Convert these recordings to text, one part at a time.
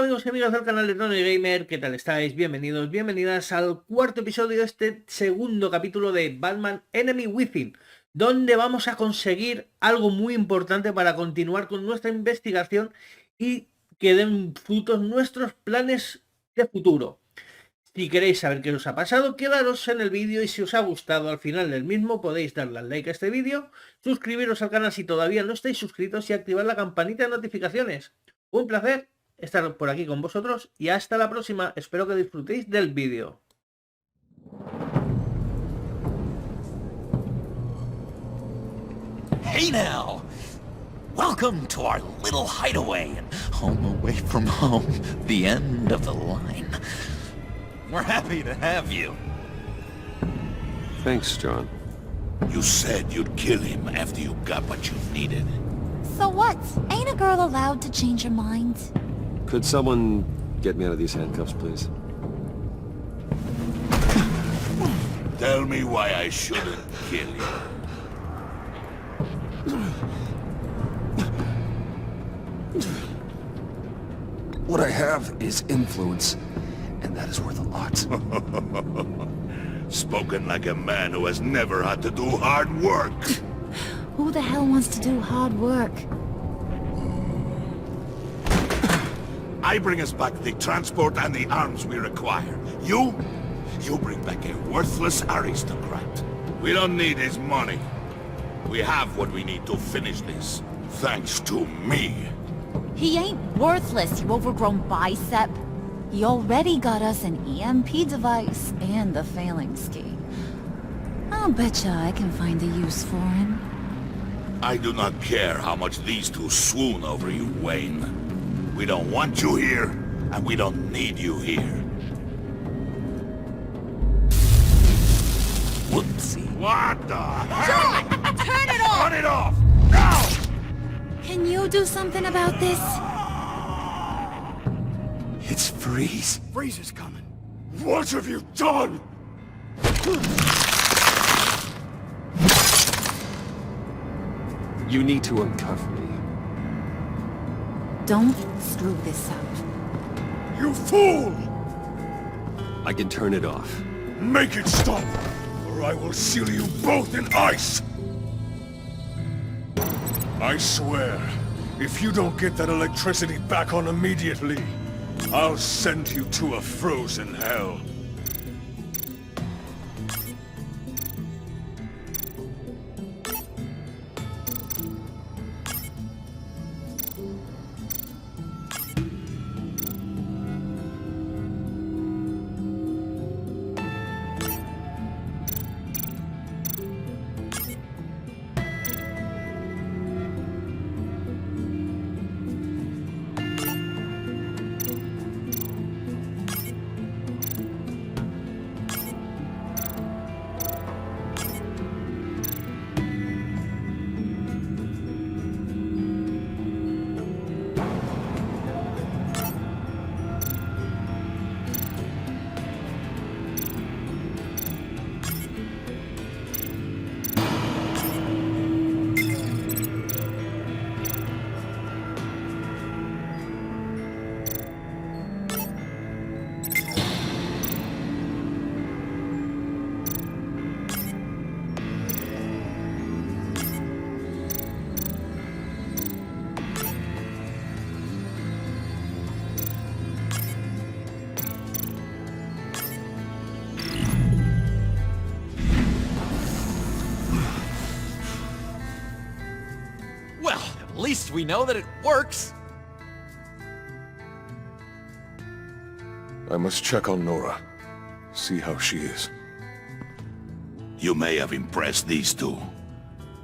amigos y amigas del canal de Tony Gamer, ¿qué tal estáis? Bienvenidos, bienvenidas al cuarto episodio de este segundo capítulo de Batman Enemy Within, donde vamos a conseguir algo muy importante para continuar con nuestra investigación y que den frutos nuestros planes de futuro. Si queréis saber qué os ha pasado, quedaros en el vídeo y si os ha gustado al final del mismo podéis darle al like a este vídeo, suscribiros al canal si todavía no estáis suscritos y activar la campanita de notificaciones. Un placer estar por aquí con vosotros y hasta la próxima. Espero que disfrutéis del vídeo. Hey now! Welcome to our little hideaway and home away from home, the end of the line. We're happy to have you. Thanks, John. You said you'd kill him after you got what you needed. So what? Ain't a girl allowed to change her mind? Could someone get me out of these handcuffs, please? Tell me why I shouldn't kill you. What I have is influence, and that is worth a lot. Spoken like a man who has never had to do hard work. Who the hell wants to do hard work? I bring us back the transport and the arms we require. You bring back a worthless aristocrat. We don't need his money. We have what we need to finish this, thanks to me. He ain't worthless, you overgrown bicep. He already got us an EMP device and the phalanx key. I'll betcha I can find a use for him. I do not care how much these two swoon over you, Wayne. We don't want you here, and we don't need you here. Whoopsie. What the hell? John! Turn it off! Turn it off! Now! Can you do something about this? It's Freeze. Freeze is coming. What have you done? You need to uncuff me. Don't screw this up. You fool! I can turn it off. Make it stop, or I will seal you both in ice! I swear, if you don't get that electricity back on immediately, I'll send you to a frozen hell. Well, at least we know that it works. I must check on Nora. See how she is. You may have impressed these two,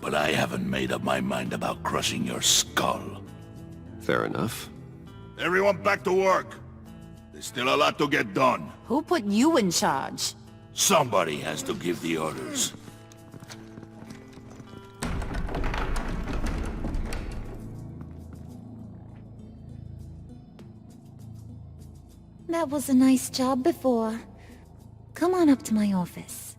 but I haven't made up my mind about crushing your skull. Fair enough. Everyone back to work. There's still a lot to get done. Who put you in charge? Somebody has to give the orders. That was a nice job before. Come on up to my office.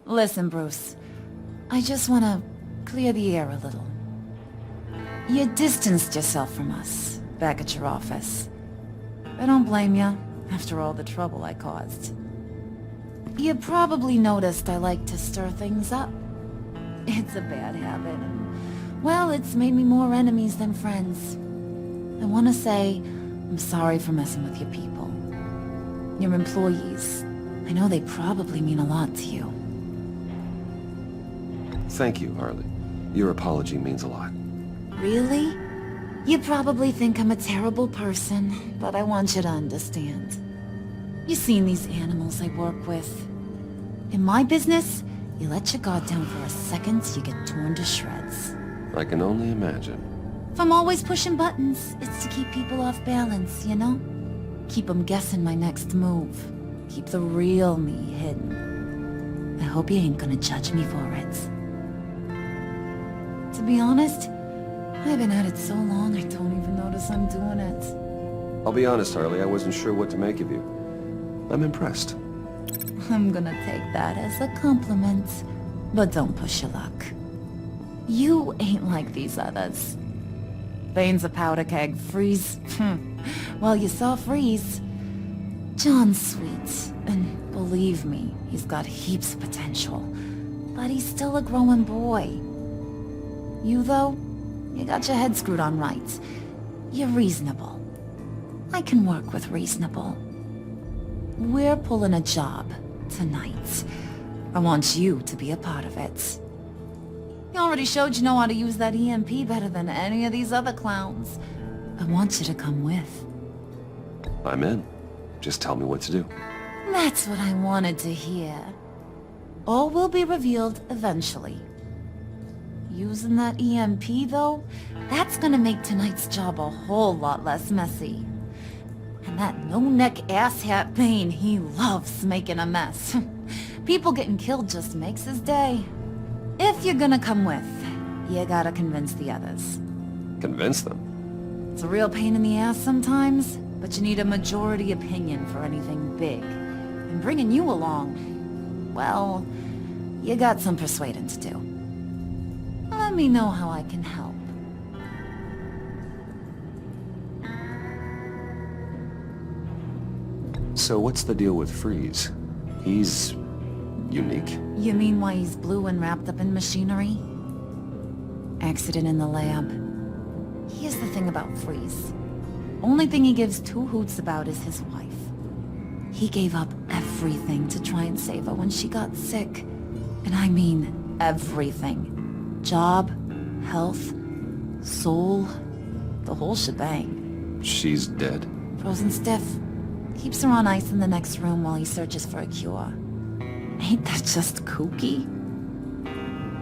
Listen, Bruce. I just want to clear the air a little. You distanced yourself from us back at your office. I don't blame you, after all the trouble I caused. You probably noticed I like to stir things up. It's a bad habit, and, well, it's made me more enemies than friends. I want to say I'm sorry for messing with your people. Your employees. I know they probably mean a lot to you. Thank you, Harley. Your apology means a lot. Really? You probably think I'm a terrible person, but I want you to understand. You've seen these animals I work with. In my business, you let your guard down for a second, you get torn to shreds. I can only imagine. If I'm always pushing buttons, it's to keep people off balance, you know? Keep them guessing my next move. Keep the real me hidden. I hope you ain't gonna judge me for it. To be honest, I've been at it so long I don't even notice I'm doing it. I'll be honest, Harley, I wasn't sure what to make of you. I'm impressed. I'm gonna take that as a compliment, but don't push your luck. You ain't like these others. Bane's a powder keg, Freeze. Well, you saw Freeze. John's sweet, and believe me, he's got heaps of potential. But he's still a growing boy. You, though, you got your head screwed on right. You're reasonable. I can work with reasonable. We're pulling a job tonight. I want you to be a part of it. You already showed you know how to use that EMP better than any of these other clowns. I want you to come with. I'm in. Just tell me what to do. That's what I wanted to hear. All will be revealed eventually. Using that EMP, though, that's gonna make tonight's job a whole lot less messy. And that no-neck asshat Bane, he loves making a mess. People getting killed just makes his day. If you're gonna come with, you gotta convince the others. Convince them? It's a real pain in the ass sometimes, but you need a majority opinion for anything big. And bringing you along, well, you got some persuading to do. Let me know how I can help. So what's the deal with Freeze? He's unique? You mean why he's blue and wrapped up in machinery? Accident in the lab. Here's the thing about Freeze. Only thing he gives two hoots about is his wife. He gave up everything to try and save her when she got sick. And I mean everything. Job, health, soul, the whole shebang. She's dead? Frozen stiff. Keeps her on ice in the next room while he searches for a cure. Ain't that just kooky?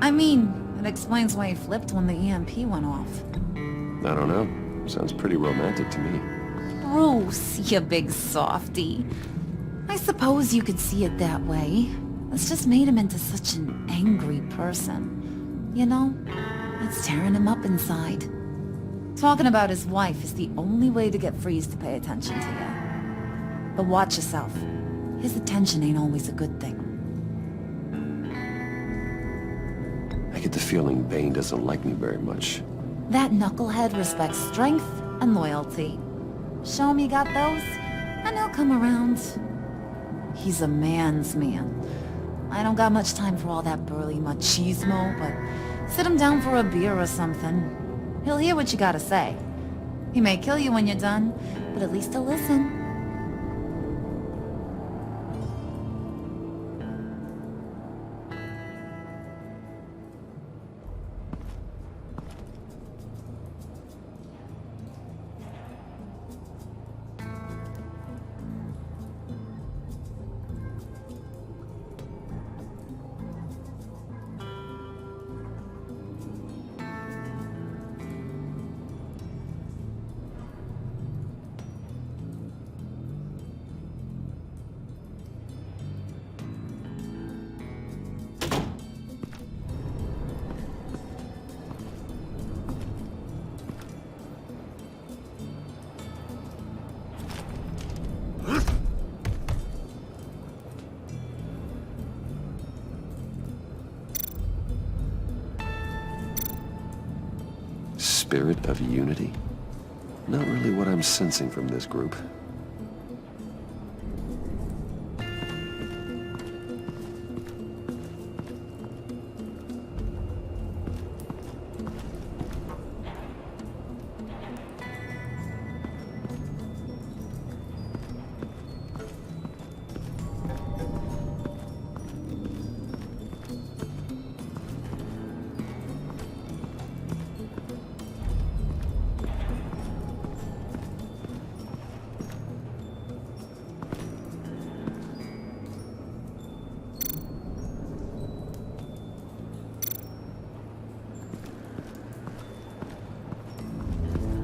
I mean, it explains why he flipped when the EMP went off. I don't know. Sounds pretty romantic to me. Bruce, you big softy. I suppose you could see it that way. It's just made him into such an angry person. You know, it's tearing him up inside. Talking about his wife is the only way to get Freeze to pay attention to you. But watch yourself. His attention ain't always a good thing. I get the feeling Bane doesn't like me very much. That knucklehead respects strength and loyalty. Show him you got those, and he'll come around. He's a man's man. I don't got much time for all that burly machismo, but sit him down for a beer or something. He'll hear what you gotta say. He may kill you when you're done, but at least he'll listen. spirit of unity? Not really what I'm sensing from this group.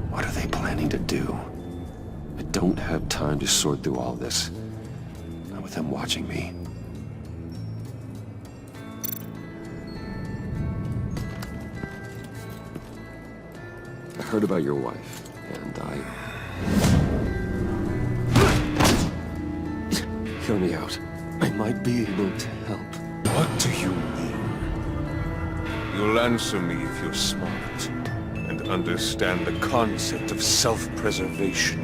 What are they planning to do? I don't have time to sort through all this. Not with them watching me. I heard about your wife, and Hear me out. I might be able to help. What do you mean? You'll answer me if you're smart and understand the concept of self-preservation.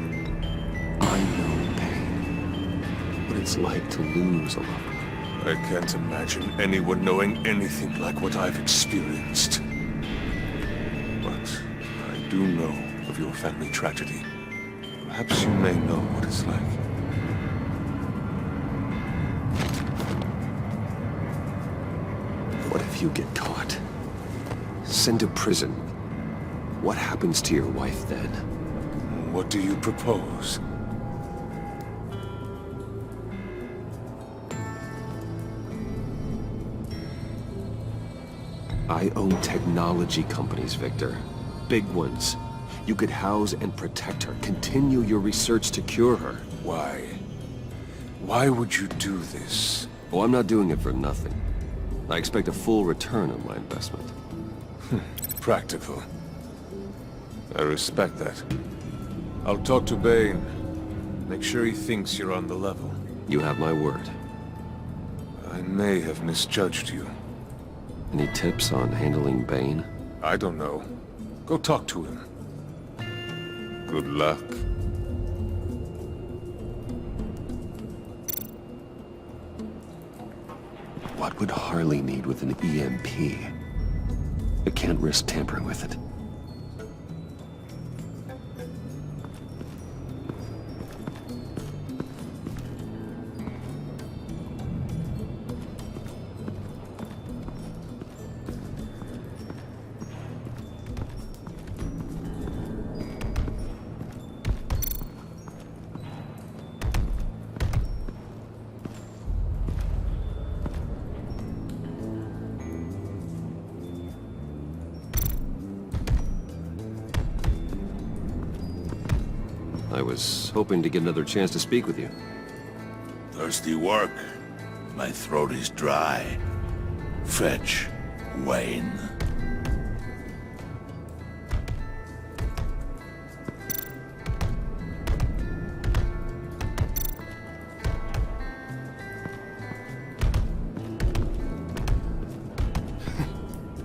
I know pain. What it's like to lose a loved one. I can't imagine anyone knowing anything like what I've experienced. But I do know of your family tragedy. Perhaps you may know what it's like. What if you get caught? Sent to prison. What happens to your wife then? What do you propose? I own technology companies, Victor. Big ones. You could house and protect her. Continue your research to cure her. Why? Why would you do this? Oh, I'm not doing it for nothing. I expect a full return on my investment. Practical. I respect that. I'll talk to Bane. Make sure he thinks you're on the level. You have my word. I may have misjudged you. Any tips on handling Bane? I don't know. Go talk to him. Good luck. What would Harley need with an EMP? I can't risk tampering with it. I was hoping to get another chance to speak with you. Thirsty work? My throat is dry. Fetch, Wayne.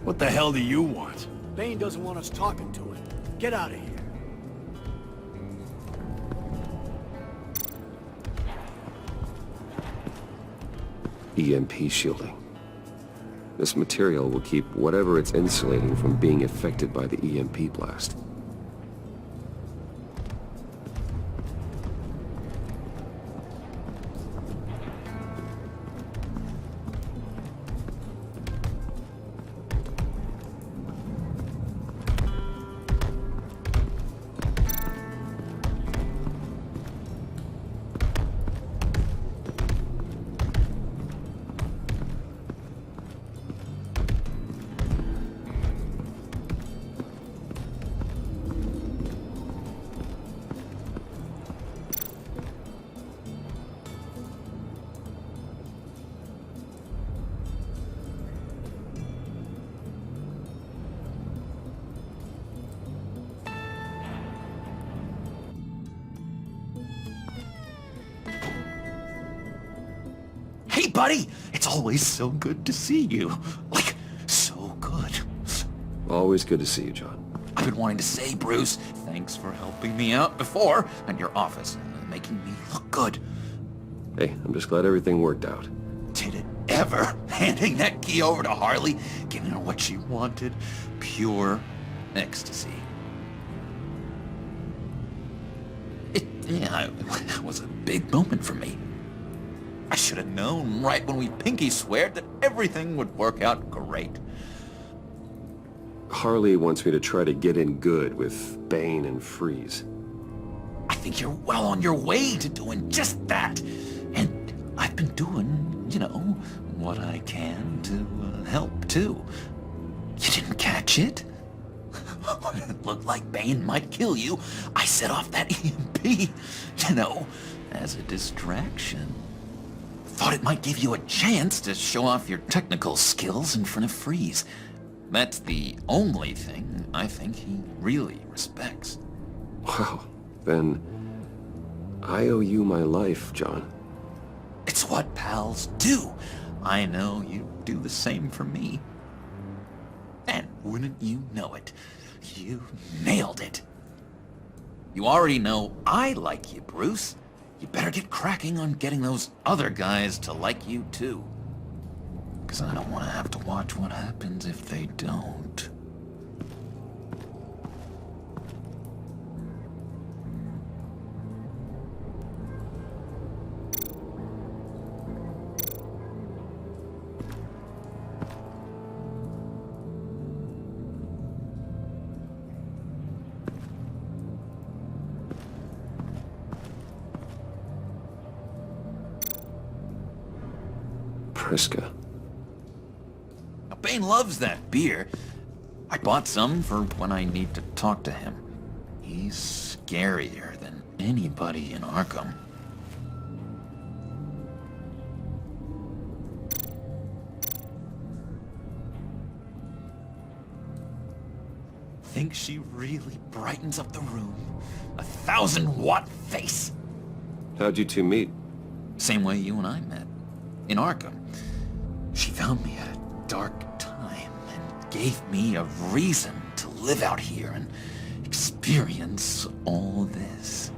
What the hell do you want? Bane doesn't want us talking to him. Get out of here. EMP shielding. This material will keep whatever it's insulating from being affected by the EMP blast. Hey, buddy! It's always so good to see you. Like, so good. Always good to see you, John. I've been wanting to say, Bruce. Thanks for helping me out before at your office and making me look good. Hey, I'm just glad everything worked out. Did it ever? Handing that key over to Harley, giving her what she wanted. Pure ecstasy. It was a big moment for me. I should have known right when we pinky sweared that everything would work out great. Harley wants me to try to get in good with Bane and Freeze. I think you're well on your way to doing just that. And I've been doing, what I can to help, too. You didn't catch it? When it looked like Bane might kill you, I set off that EMP, as a distraction. Thought it might give you a chance to show off your technical skills in front of Freeze. That's the only thing I think he really respects. Wow, then I owe you my life, John. It's what pals do. I know you do the same for me. And wouldn't you know it, you nailed it. You already know I like you, Bruce. You better get cracking on getting those other guys to like you, too. Because I don't want to have to watch what happens if they don't. Priska. Bane loves that beer. I bought some for when I need to talk to him. He's scarier than anybody in Arkham. Think she really brightens up the room? 1,000-watt face! How'd you two meet? Same way you and I met. In Arkham. She found me at a dark time and gave me a reason to live out here and experience all this.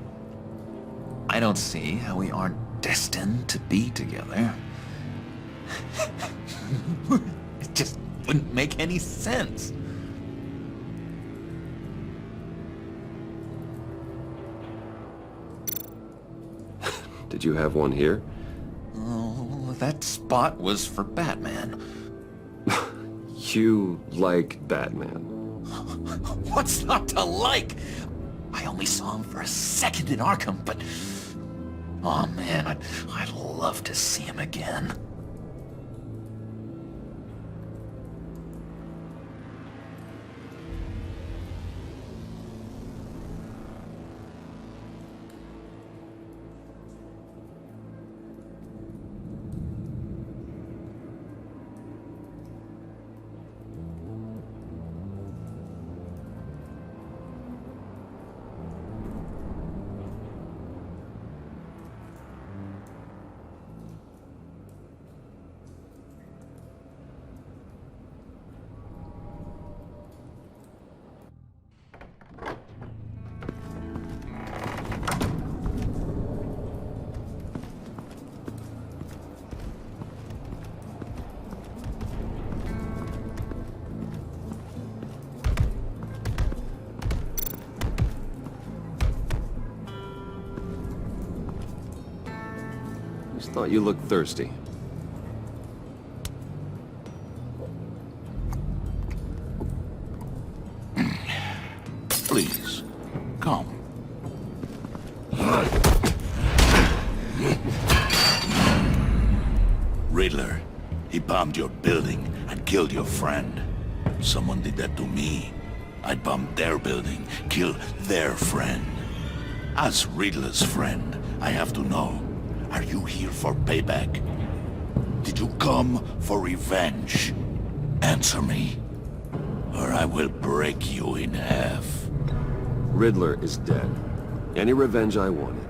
I don't see how we aren't destined to be together. It just wouldn't make any sense. Did you have one here? Oh, that spot was for Batman. You like Batman. What's not to like? I only saw him for a second in Arkham, but... oh man, I'd love to see him again. Just thought you looked thirsty. Please, come. Riddler, he bombed your building and killed your friend. Someone did that to me. I'd bomb their building, kill their friend. As Riddler's friend, I have to know, are you here for payback? Did you come for revenge? Answer me, or I will break you in half. Riddler is dead. Any revenge I wanted,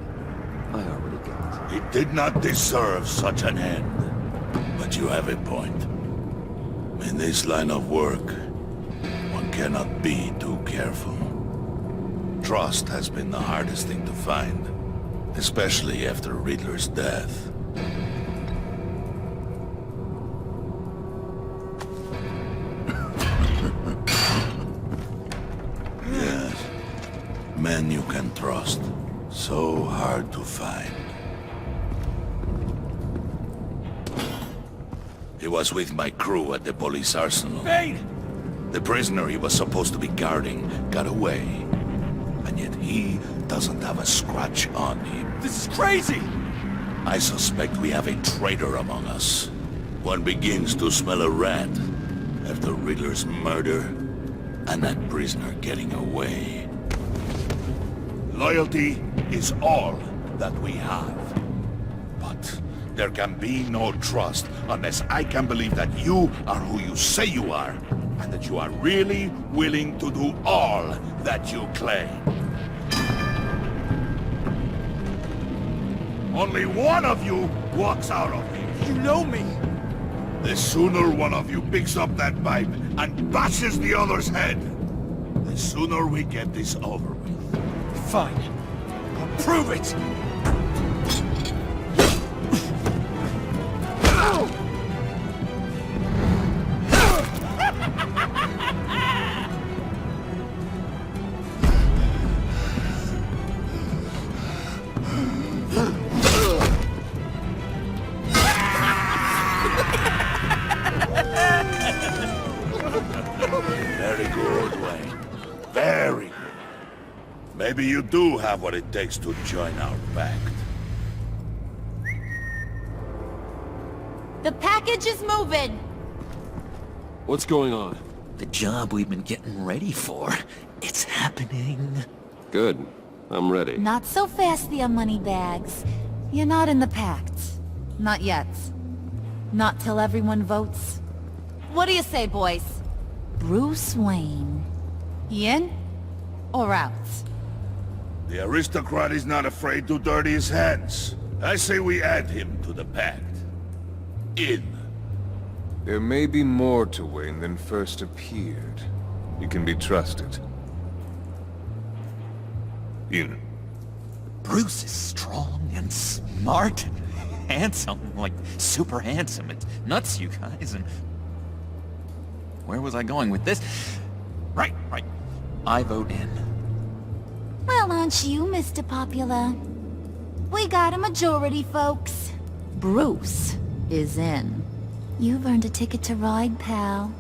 I already got. He did not deserve such an end. But you have a point. In this line of work, one cannot be too careful. Trust has been the hardest thing to find, especially after Riddler's death. Yes, men you can trust. So hard to find. He was with my crew at the police arsenal. Bane! The prisoner he was supposed to be guarding got away. And yet he doesn't have a scratch on him. This is crazy! I suspect we have a traitor among us. One begins to smell a rat after Riddler's murder and that prisoner getting away. Loyalty is all that we have. But there can be no trust unless I can believe that you are who you say you are, and that you are really willing to do all that you claim. Only one of you walks out of here. You know me! The sooner one of you picks up that pipe and bashes the other's head, the sooner we get this over with. Fine. I'll prove it! Very good, Wayne. Very good. Maybe you do have what it takes to join our pact. The package is moving! What's going on? The job we've been getting ready for. It's happening. Good. I'm ready. Not so fast, the moneybags. You're not in the pact. Not yet. Not till everyone votes. What do you say, boys? Bruce Wayne. In or out? The aristocrat is not afraid to dirty his hands. I say we add him to the pact. In. There may be more to Wayne than first appeared. He can be trusted. In. Bruce is strong and smart and handsome, like super handsome. It's nuts, you guys, and... Where was I going with this? Right. I vote in. Well, aren't you, Mr. Popular? We got a majority, folks. Bruce is in. You've earned a ticket to ride, pal.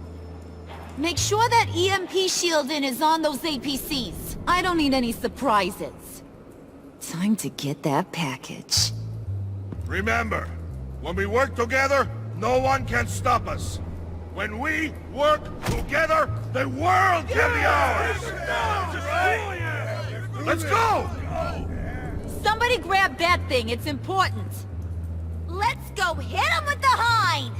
Make sure that EMP shielding is on those APCs. I don't need any surprises. Time to get that package. Remember, when we work together, no one can stop us. When we work together, the world can be ours! Let's go! Somebody grab that thing, it's important. Let's go hit him with the hind!